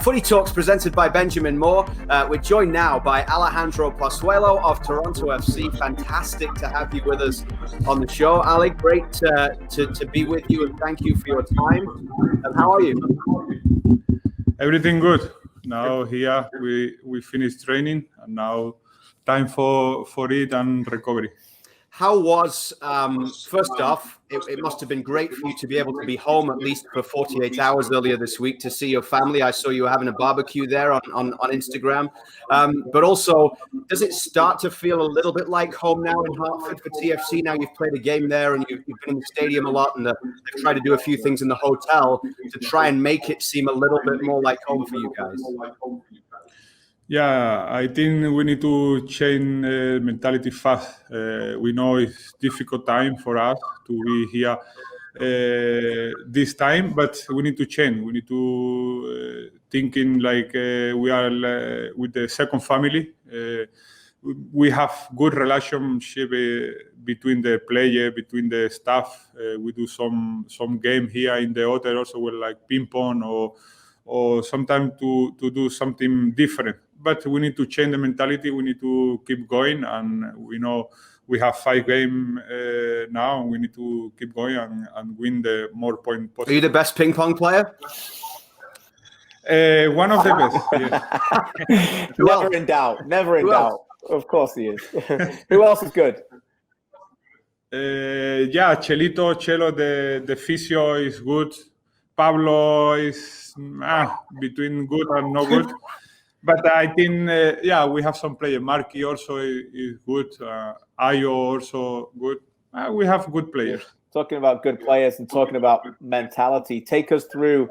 Footy Talks presented by Benjamin Moore. We're joined now by Alejandro Pozuelo of Toronto FC. Fantastic to have you with us on the show, Ali. Great to be with you, and thank you for your time. How are you? Everything good. Now here we finished training, and now time for it and recovery. How was, first off, it must have been great for you to be able to be home at least for 48 hours earlier this week to see your family. I saw you were having a barbecue there on Instagram. But also, does it start to feel a little bit like home now in Hartford for TFC? Now you've played a game there and you've been in the stadium a lot, and they've tried to do a few things in the hotel to try and make it seem a little bit more like home for you guys. Yeah, I think we need to change mentality fast. We know it's difficult time for us to be here this time, but we need to change. We need to thinking like we are with the second family. We have good relationship between the player, between the staff. We do some game here in the hotel also with like ping pong or sometimes to do something different. But we need to change the mentality. We need to keep going, and we know we have 5 games now. We need to keep going and win the more point possible. Are you the best ping pong player? One of the best, yes. Never in doubt. Never in doubt. Of course he is. Who else is good? Chelo, the physio is good. Pablo is between good and not good. But I think, we have some players. Marky also is good. Ayo also good. We have good players. Talking about good players and talking about mentality, take us through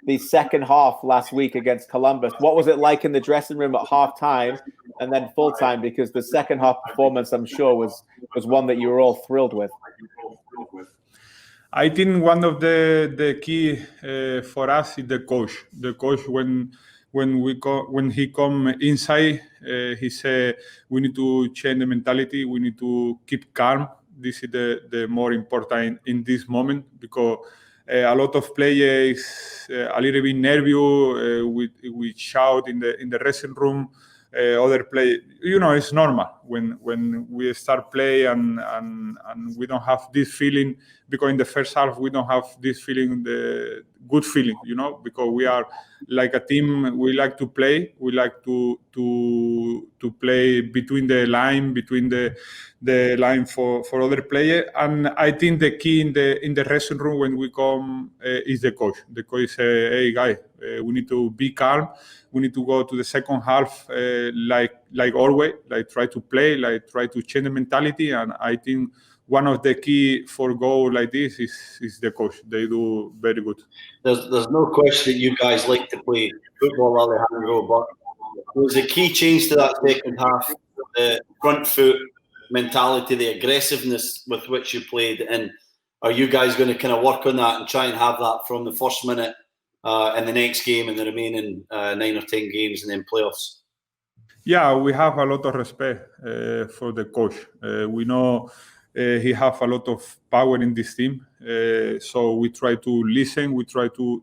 the second half last week against Columbus. What was it like in the dressing room at half time and then full time? Because the second half performance, I'm sure, was one that you were all thrilled with. I think one of the key for us is the coach. The coach, when he come inside, he say we need to change the mentality. We need to keep calm. This is the more important in this moment, because a lot of players a little bit nervous. We shout in the dressing room. Other play, it's normal when we start play and we don't have this feeling, because in the first half we don't have this feeling, the good feeling, because we are like a team. We like to play. We like to play between the line for other players. And I think the key in the dressing room when we come is the coach. The coach say, "Hey guys, we need to be calm. We need to go to the second half like always, like try to play, like try to change the mentality." And I think one of the key for goal like this is the coach. They do very good. There's no question that you guys like to play football, Alejandro, but there was a key change to that second half, the front foot mentality, the aggressiveness with which you played. And are you guys going to kind of work on that and try and have that from the first minute in the next game and the remaining 9 or 10 games and then playoffs? Yeah, we have a lot of respect for the coach. We know he have a lot of power in this team. So we try to listen. We try to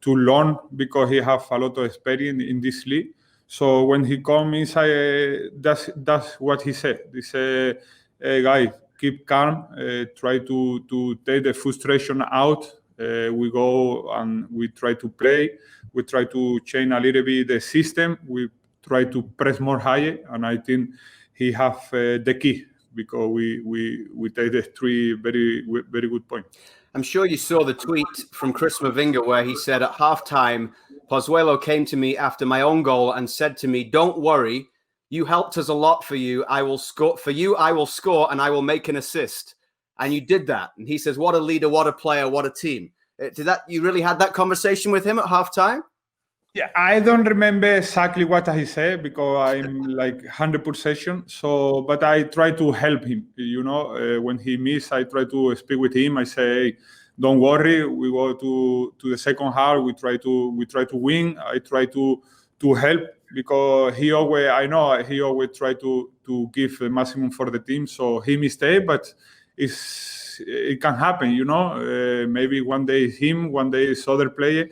learn, because he have a lot of experience in this league. So when he come inside, that's what he said. He said, "Hey guys, keep calm. Try to take the frustration out. We go and we try to play. We try to change a little bit the system. We try to press more higher." And I think he have the key, because we take the 3 very, very good points. I'm sure you saw the tweet from Chris Mavinga where he said at halftime, "Pozuelo came to me after my own goal and said to me, 'Don't worry, you helped us a lot for you. I will score for you. I will score and I will make an assist.'" And you did that. And he says, "What a leader, what a player, what a team." You really had that conversation with him at halftime? Yeah, I don't remember exactly what he said, because I'm like 100%. So, but I try to help him. When he miss, I try to speak with him. I say, "Don't worry. We go to the second half. We try to win." I try to help, because he always try to give the maximum for the team. So he mistake, but it can happen. Maybe one day it's him, one day it's other player.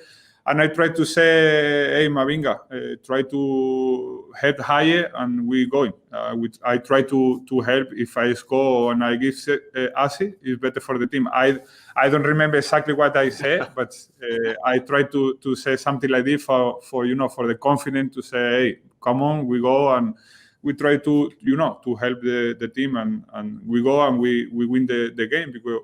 And I try to say, hey, Mavinga, try to head higher and we going. I try to help. If I score and I give assist, it's better for the team. I don't remember exactly what I said, but I try to say something like this for the confidence to say, hey, come on, we go, and we try to help the team, and we go and we win the game because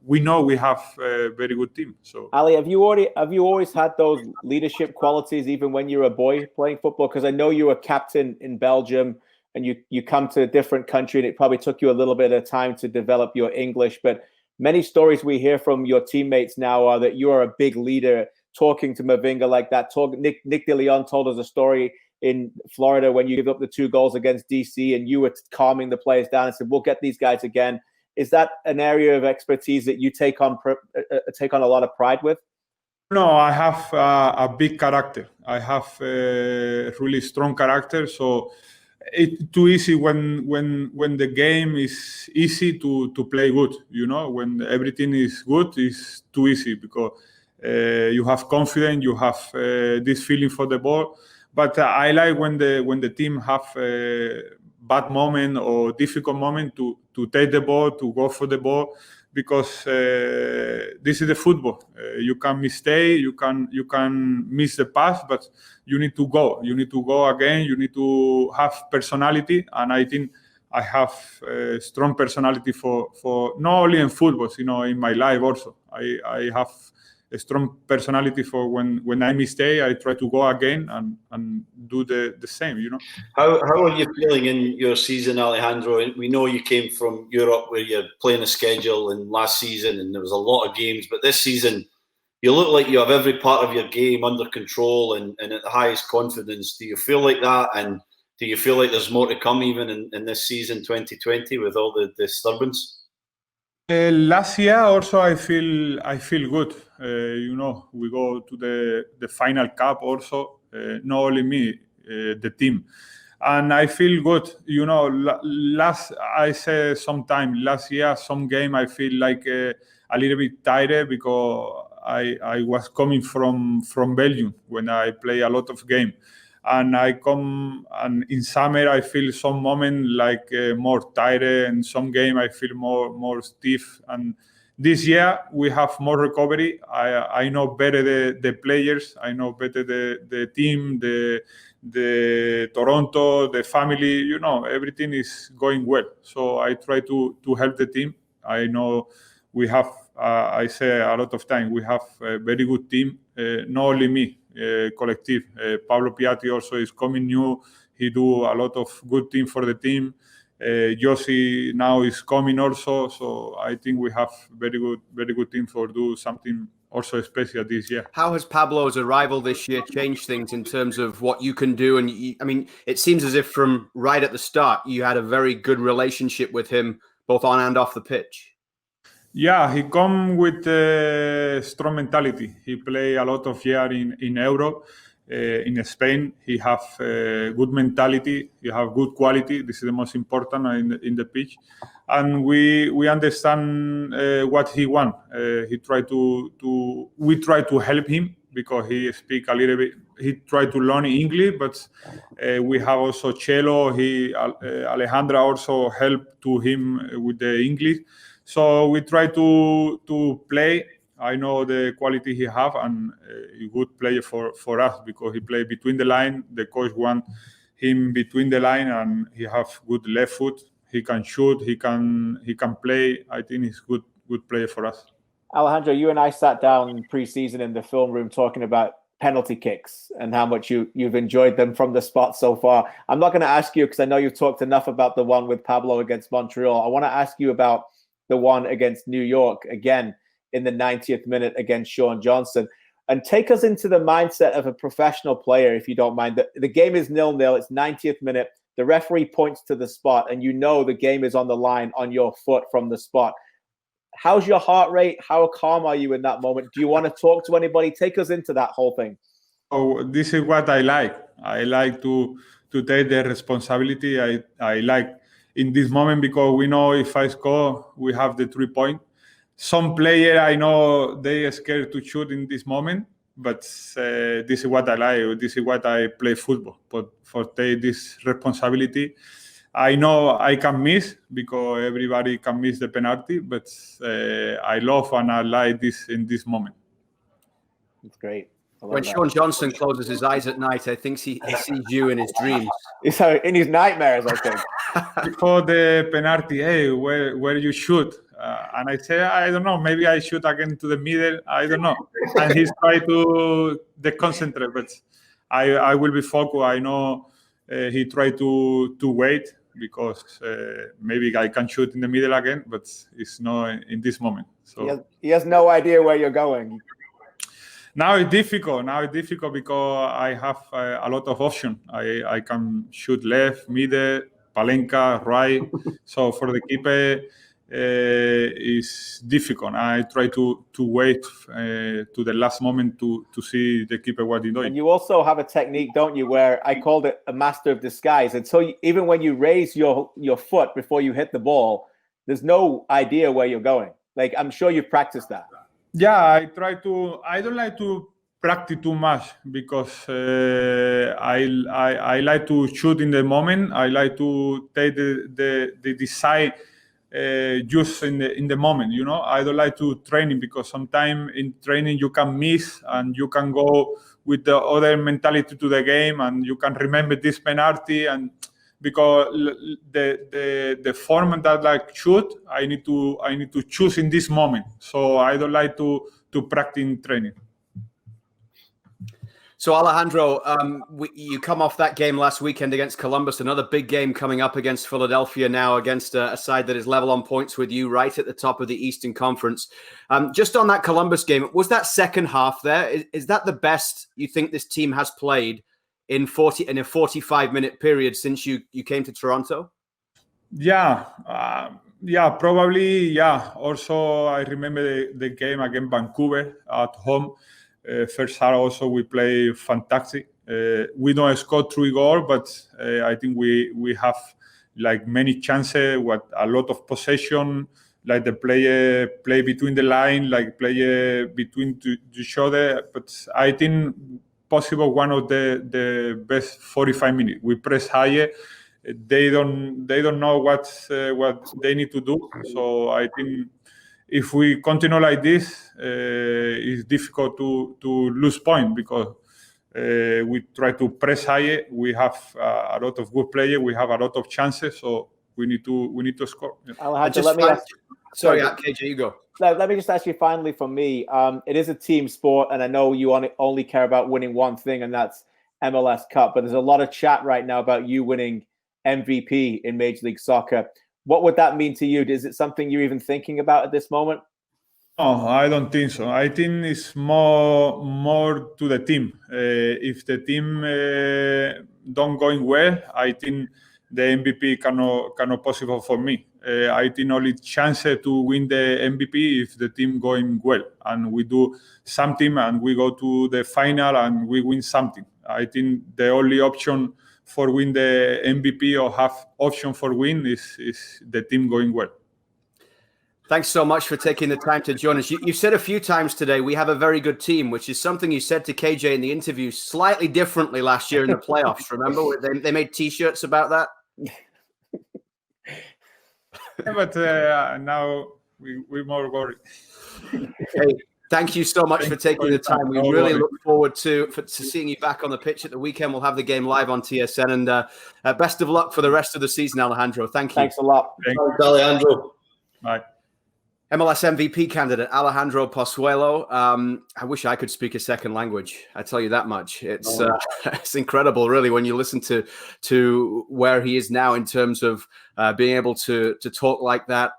we know we have a very good team. So Ali, have you always had those leadership qualities even when you were a boy playing football? Because I know you were captain in Belgium and you come to a different country and it probably took you a little bit of time to develop your English, but many stories we hear from your teammates now are that you are a big leader, talking to Mavinga like that. Nick De Leon told us a story in Florida when you give up the 2 goals against DC and you were calming the players down and said, we'll get these guys again. Is that an area of expertise that you take on a lot of pride with? No, I have a big character. I have a really strong character. So it's too easy when the game is easy to play good. When everything is good, it's too easy because you have confidence, you have this feeling for the ball. But I like when the team have a bad moment or difficult moment to take the ball, to go for the ball, because this is the football. You can mistake, you can miss the pass, but you need to go. You need to go again. You need to have personality, and I think I have a strong personality for not only in football, in my life also. I have a strong personality for when I mistake, I try to go again and do the same, How are you feeling in your season, Alejandro? We know you came from Europe where you're playing a schedule in last season and there was a lot of games, but this season you look like you have every part of your game under control and at the highest confidence. Do you feel like that? And do you feel like there's more to come even in this season 2020 with all the disturbance? Last year also I feel good. We go to the final cup also. Not only me, the team, and I feel good. I say sometime last year some game I feel like a little bit tired because I was coming from Belgium when I play a lot of game. And I come, and in summer I feel some moment like more tired, and some game I feel more stiff. And this year we have more recovery. I know better the players. I know better the team, the Toronto, the family. Everything is going well. So I try to help the team. I know we have. I say a lot of time we have a very good team. Not only me. Collective. Pablo Piatti also is coming new. He do a lot of good thing for the team. Josie now is coming also. So I think we have very good team for do something also special this year. How has Pablo's arrival this year changed things in terms of what you can do? And it seems as if from right at the start you had a very good relationship with him, both on and off the pitch. Yeah, he come with a strong mentality. He play a lot of year in Europe, in Spain. He have good mentality. He have good quality. This is the most important in the pitch, and we understand what he want. We try to help him because he speak a little bit. He try to learn English, but we have also Chelo. Alejandra also help to him with the English. So we try to play. I know the quality he have, and a good player for us because he play between the line. The coach want him between the line, and he have good left foot. He can shoot. He can play. I think he's good player for us. Alejandro, you and I sat down pre-season in the film room talking about penalty kicks and how much you've enjoyed them from the spot so far. I'm not going to ask you because I know you've talked enough about the one with Pablo against Montreal. I want to ask you about the one against New York, again, in the 90th minute against Sean Johnson. And take us into the mindset of a professional player, if you don't mind. The game is 0-0. It's 90th minute. The referee points to the spot, and the game is on the line on your foot from the spot. How's your heart rate? How calm are you in that moment? Do you want to talk to anybody? Take us into that whole thing. Oh, this is what I like. I like to take the responsibility. I like in this moment because we know if I score, we have the 3 point. Some player I know they are scared to shoot in this moment, but this is what I like. This is what I play football. But for take this responsibility, I know I can miss because everybody can miss the penalty, but I love and I like this in this moment. It's great. When Sean Johnson closes his eyes at night, I think he sees you in his dreams. So in his nightmares, I think. Before the penalty, hey, where you shoot? And I say, I don't know, maybe I shoot again to the middle. I don't know. And he's trying to deconcentrate, but I will be focused. I know he tried to wait because maybe I can shoot in the middle again, but it's not in this moment. So he has no idea where you're going. Now it's difficult. Because I have a lot of options. I can shoot left, middle, palenka, right. So for the keeper, it's difficult. I try to wait to the last moment to see the keeper what he's doing. And you also have a technique, don't you, where I called it a master of disguise. And so even when you raise your foot before you hit the ball, there's no idea where you're going. Like, I'm sure you've practiced that. Yeah, I don't like to practice too much because I like to shoot in the moment. I like to take the decide just in the moment, you know. I don't like to training because sometimes in training you can miss and you can go with the other mentality to the game and you can remember this penalty, and because the format that I shoot, I need to choose in this moment. So I don't like to practice in training. So Alejandro, you come off that game last weekend against Columbus, another big game coming up against Philadelphia now, against a side that is level on points with you, right at the top of the Eastern Conference. Just on that Columbus game, was that second half there? Is that the best you think this team has played in a 45-minute period since you came to Toronto? Yeah, probably. Yeah. Also, I remember the game against Vancouver at home. First half also we play fantastic. We don't score 3 goals, but I think we have like many chances, a lot of possession, like the player play between the line, like player between each other. But I think possible one of the best 45 minutes. We press higher. They don't know what they need to do. So I think if we continue like this, it's difficult to lose point because we try to press higher. We have a lot of good players. We have a lot of chances. So we need to score. Alejandro, let me ask. Sorry, KJ, you go. Let me just ask you finally from me. It is a team sport, and I know you only care about winning one thing, and that's MLS Cup. But there's a lot of chat right now about you winning MVP in Major League Soccer. What would that mean to you? Is it something you're even thinking about at this moment? No, I don't think so. I think it's more to the team. If the team don't going well, I think the MVP cannot possible for me. I think only chance to win the MVP if the team going well and we do something and we go to the final and we win something. I think the only option for win the MVP or have option for win is the team going well. Thanks so much for taking the time to join us. You said a few times today, we have a very good team, which is something you said to KJ in the interview slightly differently last year in the playoffs. Remember, they made T-shirts about that? Yeah, but now we're more worried. Hey, thank you so much for taking the time. We really look forward to seeing you back on the pitch at the weekend. We'll have the game live on TSN. And best of luck for the rest of the season, Alejandro. Thank you. Thanks a lot. Thanks, Alejandro. Bye. MLS MVP candidate Alejandro Pozuelo. I wish I could speak a second language. I tell you that much. It's incredible, really, when you listen to where he is now in terms of being able to talk like that.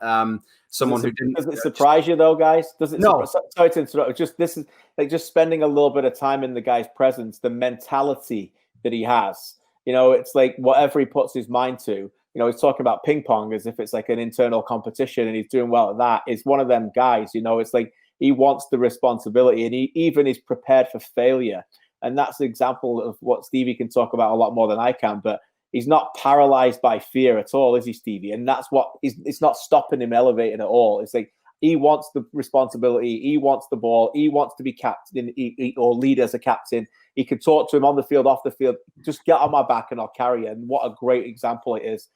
Someone who didn't. Does it surprise you though, guys? Does it? No. Sorry to interrupt. This is like just spending a little bit of time in the guy's presence. The mentality that he has. You know, it's like whatever he puts his mind to. You know, he's talking about ping pong as if it's like an internal competition and he's doing well at that. It's one of them guys, you know, it's like he wants the responsibility and he even is prepared for failure. And that's an example of what Stevie can talk about a lot more than I can, but he's not paralyzed by fear at all, is he, Stevie? And that's what it's not stopping him elevating at all. It's like, He wants the responsibility. He wants the ball. He wants to be captain or lead as a captain. He can talk to him on the field, off the field. Just get on my back and I'll carry it. And what a great example it is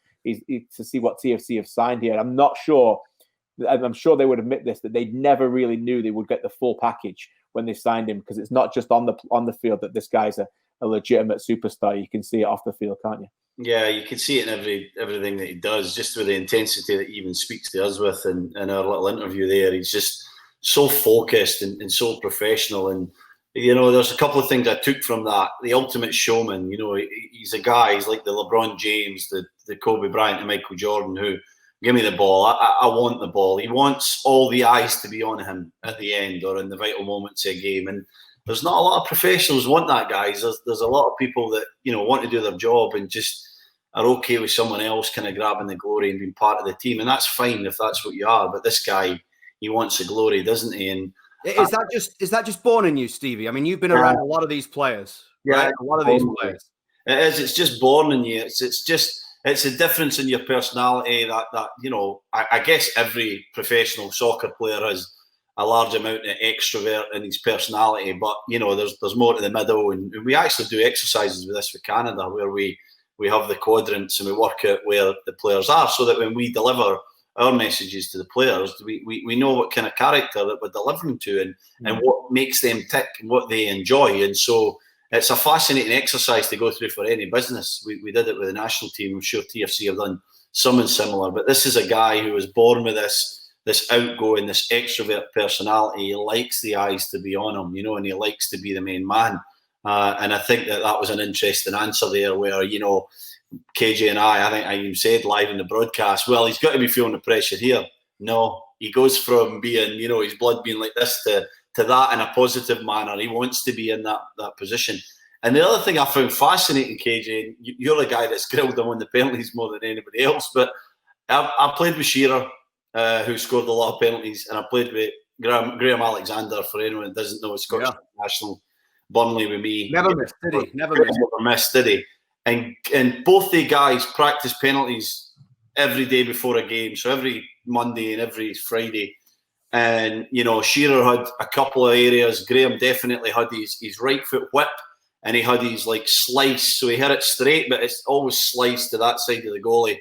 to see what TFC have signed here. I'm not sure, I'm sure they would admit this, that they never really knew they would get the full package when they signed him, because it's not just on the field that this guy's a legitimate superstar. You can see it off the field, can't you? Yeah, you can see it in everything that he does, just with the intensity that he even speaks to us with in our little interview there. He's just so focused and so professional. And, there's a couple of things I took from that. The ultimate showman, he's a guy, he's like the LeBron James, the Kobe Bryant and Michael Jordan, who, give me the ball, I want the ball. He wants all the eyes to be on him at the end or in the vital moments of a game. And there's not a lot of professionals want that, guys. There's a lot of people that, want to do their job and just are okay with someone else kind of grabbing the glory and being part of the team. And that's fine if that's what you are. But this guy, he wants the glory, doesn't he? And is that just born in you, Stevie? I mean, you've been around a lot of these players. Yeah, right? A lot of these players. It is. It's just born in you. It's a difference in your personality that I guess every professional soccer player has a large amount of extrovert in his personality, but there's more to the middle, and we actually do exercises with this for Canada where we have the quadrants and we work out where the players are, so that when we deliver our messages to the players, we know what kind of character that we're delivering to and what makes them tick and what they enjoy. And so it's a fascinating exercise to go through for any business. We did it with the national team. I'm sure TFC have done something similar, but this is a guy who was born with this outgoing, this extrovert personality. He likes the eyes to be on him, and he likes to be the main man. And I think that was an interesting answer there where, KJ and I think I even said live in the broadcast, well, he's got to be feeling the pressure here. No, he goes from being, his blood being like this to that in a positive manner. He wants to be in that position. And the other thing I found fascinating, KJ, you're the guy that's grilled him on the penalties more than anybody else, but I played with Shearer, who scored a lot of penalties, and I played with Graham Alexander, for anyone that doesn't know, Scottish national, Burnley with me. Never missed, did he? Never missed, did he? And both the guys practice penalties every day before a game, so every Monday and every Friday. And, Shearer had a couple of areas. Graham definitely had his right foot whip, and he had his slice. So he hit it straight, but it's always sliced to that side of the goalie.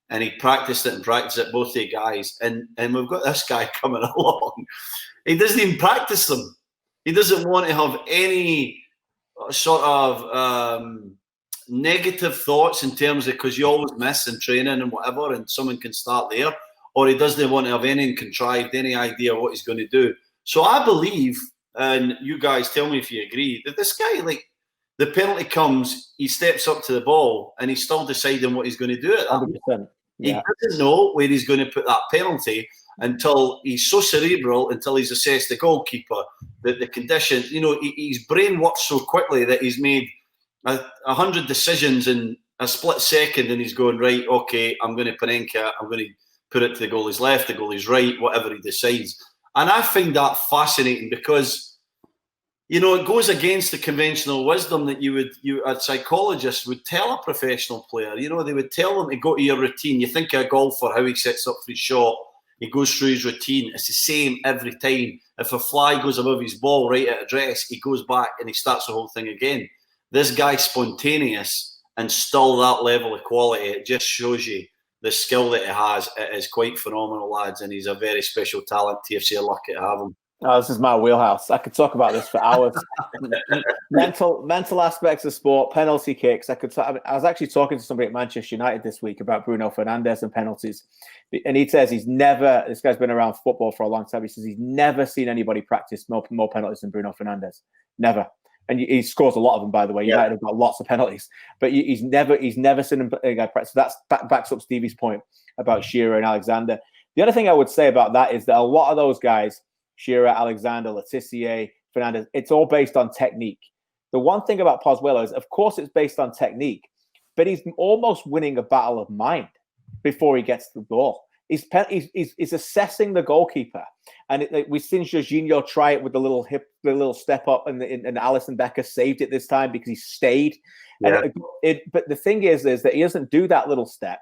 And he practiced it, both the guys. And we've got this guy coming along. He doesn't even practice them. He doesn't want to have any sort of negative thoughts in terms of, because you always miss in training and whatever, and someone can start there. Or he doesn't want to have anything contrived, any idea what he's going to do. So I believe, and you guys tell me if you agree, that this guy, the penalty comes, he steps up to the ball, and he's still deciding what he's going to do at that. 100%. Yeah. He doesn't know where he's going to put that penalty until he's so cerebral, until he's assessed the goalkeeper, the conditions. His brain works so quickly that he's made 100 decisions in a split second, and he's going, right, okay, I'm going to Panenka, I'm going to put it to the goalie's left, the goalie's right, whatever he decides. And I find that fascinating because, it goes against the conventional wisdom that a psychologist would tell a professional player. They would tell them to go to your routine. You think of a golfer, how he sets up for his shot, he goes through his routine. It's the same every time. If a fly goes above his ball right at address, he goes back and he starts the whole thing again. This guy's spontaneous and still that level of quality. It just shows you the skill that he has. It is quite phenomenal, lads, and he's a very special talent. TFC are lucky to have him. Oh, this is my wheelhouse. I could talk about this for hours. mental aspects of sport, penalty kicks. I was actually talking to somebody at Manchester United this week about Bruno Fernandes and penalties, and he says this guy's been around football for a long time. He says he's never seen anybody practice more penalties than Bruno Fernandes. Never. And he scores a lot of them, by the way. United have got lots of penalties, but he's never seen him practice. So that backs up Stevie's point about Shearer and Alexander. The other thing I would say about that is that a lot of those guys, Shearer, Alexander, Letitia, Fernandes, it's all based on technique. The one thing about Pozuelo is, of course, it's based on technique, but he's almost winning a battle of mind before he gets the ball. He's assessing the goalkeeper. And we've seen Jorginho try it with the little step up, and Alisson Becker saved it this time because he stayed. Yeah. But the thing is that he doesn't do that little step.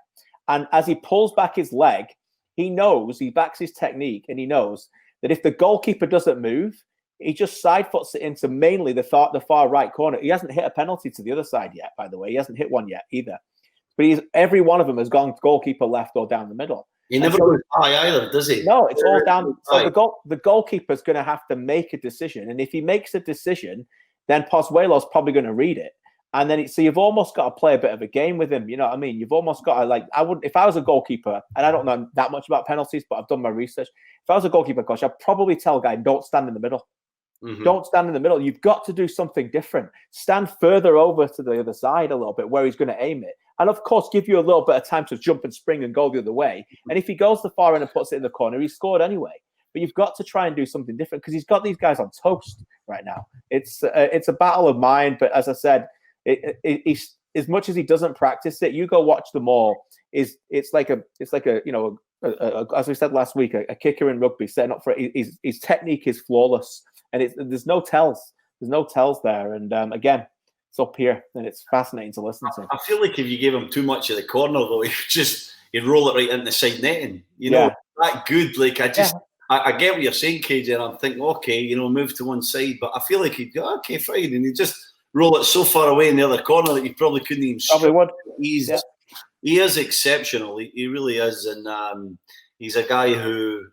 And as he pulls back his leg, He knows, he backs his technique, and he knows that if the goalkeeper doesn't move, he just side foots it into mainly the far right corner. He hasn't hit a penalty to the other side yet, by the way. He hasn't hit one yet either. But every one of them has gone goalkeeper left or down the middle. He never goes high either, does he? No, it's all down. So the goalkeeper's going to have to make a decision. And if he makes a decision, then Pozuelo's probably going to read it. And then so you've almost got to play a bit of a game with him. You know what I mean? You've almost got to if I was a goalkeeper, and I don't know that much about penalties, but I've done my research. If I was a goalkeeper coach, I'd probably tell a guy, don't stand in the middle. Mm-hmm. Don't stand in the middle. You've got to do something different. Stand further over to the other side a little bit where he's going to aim it. And of course, give you a little bit of time to jump and spring and go the other way. And if he goes the far end and puts it in the corner, he's scored anyway. But you've got to try and do something different because he's got these guys on toast right now. It's a battle of mind. But as I said, he's, as much as he doesn't practice it, you go watch them all. It's like a as we said last week, a kicker in rugby setting up for it. His technique is flawless, and there's no tells. There's no tells there. And again, it's up here, and it's fascinating to listen to. I feel like if you gave him too much of the corner, though, he'd roll it right into the side netting. You know, that good. Like I get what you're saying, KJ, and I'm thinking, okay, move to one side. But I feel like he'd go, okay, fine, and he'd just roll it so far away in the other corner that you probably couldn't even. Probably would. He is exceptional. He really is, and he's a guy who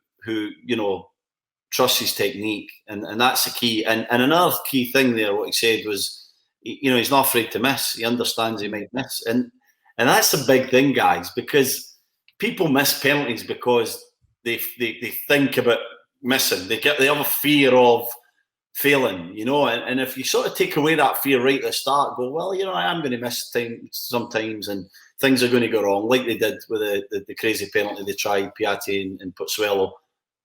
trusts his technique, and that's the key. And another key thing there, what he said was, he's not afraid to miss. He understands he might miss, and that's the big thing, guys, because people miss penalties because they think about missing. They have a fear of failing, and if you sort of take away that fear right at the start, go, well, I am going to miss sometimes, and things are going to go wrong, like they did with the crazy penalty they tried, Piatti and Pozuelo.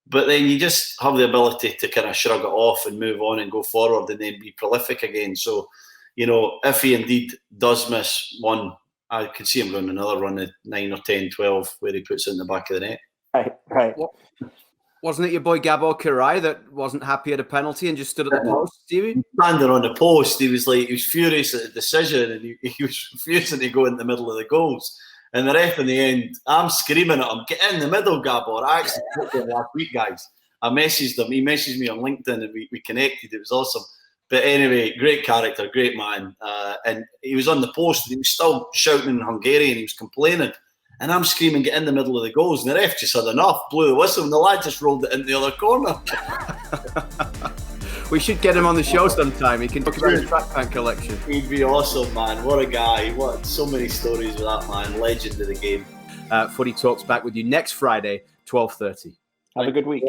But then you just have the ability to kind of shrug it off and move on and go forward and then be prolific again. So, if he indeed does miss one, I could see him going another run at 9 or 10, 12, where he puts it in the back of the net. Right. Wasn't it your boy Gabo Kirai that wasn't happy at a penalty and just stood at the post, Stevie? Standing on the post, he was furious at the decision, and he was refusing to go in the middle of the goals. And the ref in the end, I'm screaming at him, get in the middle, Gabo. I actually spoke to him last week, guys. I messaged him. He messaged me on LinkedIn, and we connected. It was awesome. But anyway, great character, great man. And he was on the post, and he was still shouting in Hungarian. He was complaining. And I'm screaming, get in the middle of the goals. And the ref just had enough, blew the whistle, and the lad just rolled it into the other corner. We should get him on the show sometime. He can talk about his track pant collection. He'd be awesome, man. What a guy. What so many stories with that man. Legend of the game. Footy Talks back with you next Friday, 12:30. Have a good week.